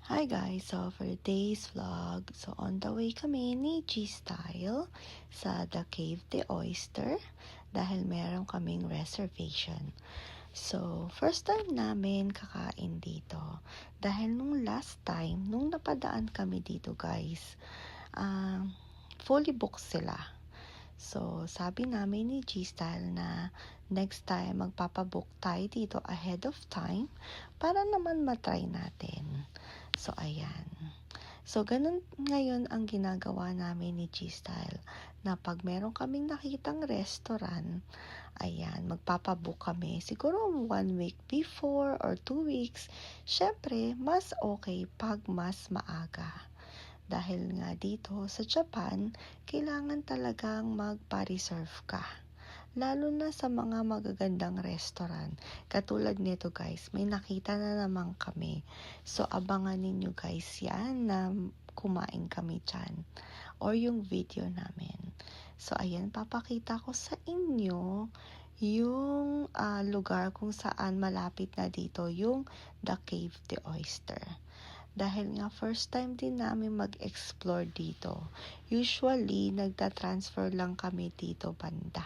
Hi guys! So for today's vlog, so on the way kami ni G-Style sa The Cave de Oyster dahil meron kaming reservation. So first time namin kakain dito dahil nung last time, nung napadaan kami dito guys, fully booked sila. So sabi namin ni G-Style na next time magpapabook tayo dito ahead of time para naman matry natin. So, ayan. So, ganun ngayon ang ginagawa namin ni G-Style na pag meron kaming nakitang restaurant, ayan, magpapabook kami. Siguro 1 week before or 2 weeks. Syempre, mas okay pag mas maaga. Dahil nga dito sa Japan, kailangan talagang magpa-reserve ka. Lalo na sa mga magagandang restaurant. Katulad nito guys, may nakita na naman kami. So, abangan ninyo guys yan na kumain kami dyan. Or yung video namin. So, ayan, papakita ko sa inyo yung lugar kung saan malapit na dito yung The Cave de Oyster. Dahil nga first time din namin mag-explore dito. Usually, nagta-transfer lang kami dito banda.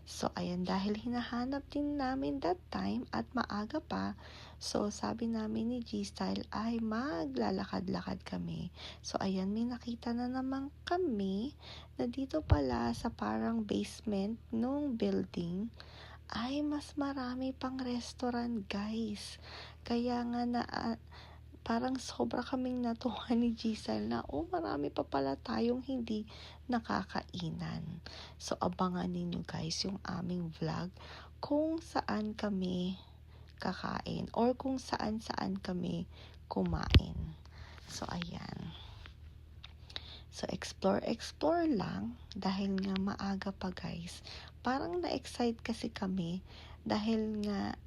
So, ayan, dahil hinahanap din namin that time at maaga pa, so sabi namin ni G-Style ay maglalakad-lakad kami. So, ayan, may nakita na naman kami na dito pala sa parang basement nung building ay mas marami pang restaurant guys. Kaya nga na parang sobra kaming natuwa ni Giselle na, marami pa pala tayong hindi nakakainan. So, abangan ninyo guys yung aming vlog kung saan kami kakain or kung saan kami kumain. So, ayan. So, explore lang dahil nga maaga pa guys. Parang na-excite kasi kami dahil nga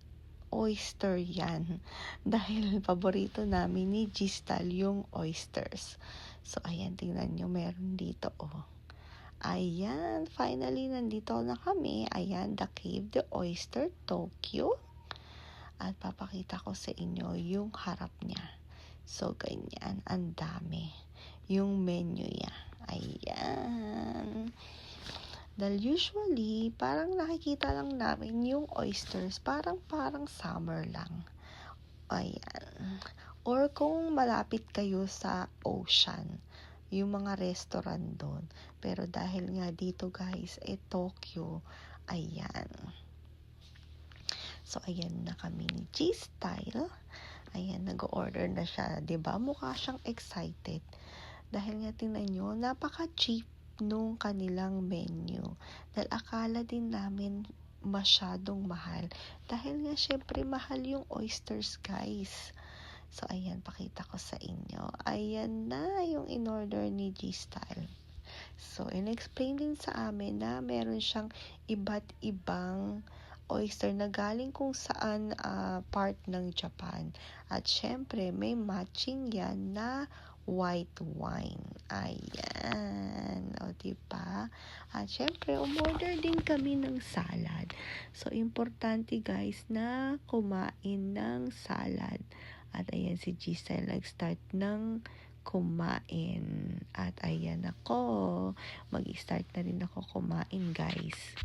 oyster yan. Dahil paborito namin ni Gistal yung oysters. So, ayan, tingnan nyo, meron dito, oh. Ayan, finally, nandito na kami. Ayan, The Cave de Oyster, Tokyo. At papakita ko sa inyo yung harap niya. So, ganyan, ang dami. Yung menu niya. Ayan. Dahil usually, parang nakikita lang namin yung oysters, parang summer lang. Ayan. Or kung malapit kayo sa ocean, yung mga restaurant doon. Pero dahil nga dito guys, Tokyo, ayan. So, ayan na kami ni G-Style. Ayan, nag-order na siya. 'Di ba? Mukha siyang excited. Dahil nga tingnan nyo, napaka-cheap nung kanilang menu. Dahil akala din namin masyadong mahal. Dahil nga syempre mahal yung oysters guys. So ayan, pakita ko sa inyo. Ayan na yung in-order ni G-Style. So in-explain din sa amin na meron siyang iba't ibang oyster na galing kung saan part ng Japan. At syempre may matching yan na white wine. Ayan. O, diba? At syempre, umorder din kami ng salad. So, importante guys na kumain ng salad. At ayan, si Giselle nag-start ng kumain. At ayan ako. Mag-start na rin ako kumain guys.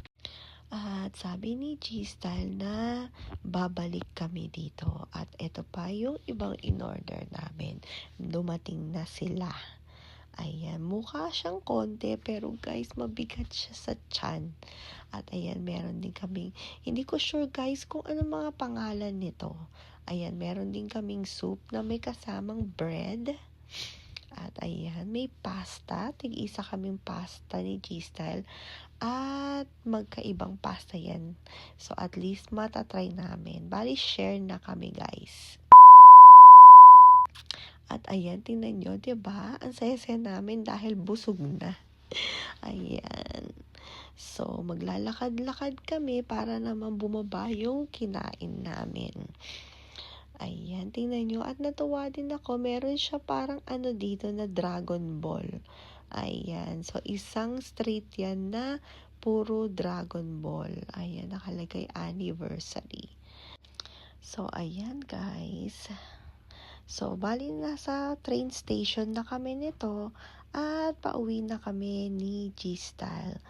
At sabi ni G-Style na babalik kami dito. At ito pa yung ibang in-order namin. Dumating na sila. Ayan, mukha siyang konti pero guys, mabigat siya sa tiyan. At ayan, meron din kaming, hindi ko sure guys kung ano mga pangalan nito. Ayan, meron din kaming soup na may kasamang bread. At ayan, may pasta. Tig-isa kaming pasta ni G-Style. At magkaibang pasta yan. So, at least matatry namin. Bali, share na kami, guys. At ayan, tingnan nyo, diba? Ang saya-saya namin dahil busog na. Ayan. So, maglalakad-lakad kami para naman bumaba yung kinain namin. Ayan, tingnan nyo. At natuwa din ako, meron siya parang dito na Dragon Ball. Ayan, so isang street yan na puro Dragon Ball. Ayan, nakalagay anniversary. So, ayan guys. So, bali nasa train station na kami nito at pauwi na kami ni G-Style.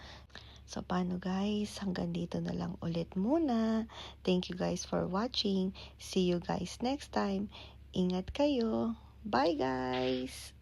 So, paano guys? Hanggang dito na lang ulit muna. Thank you guys for watching. See you guys next time. Ingat kayo. Bye guys!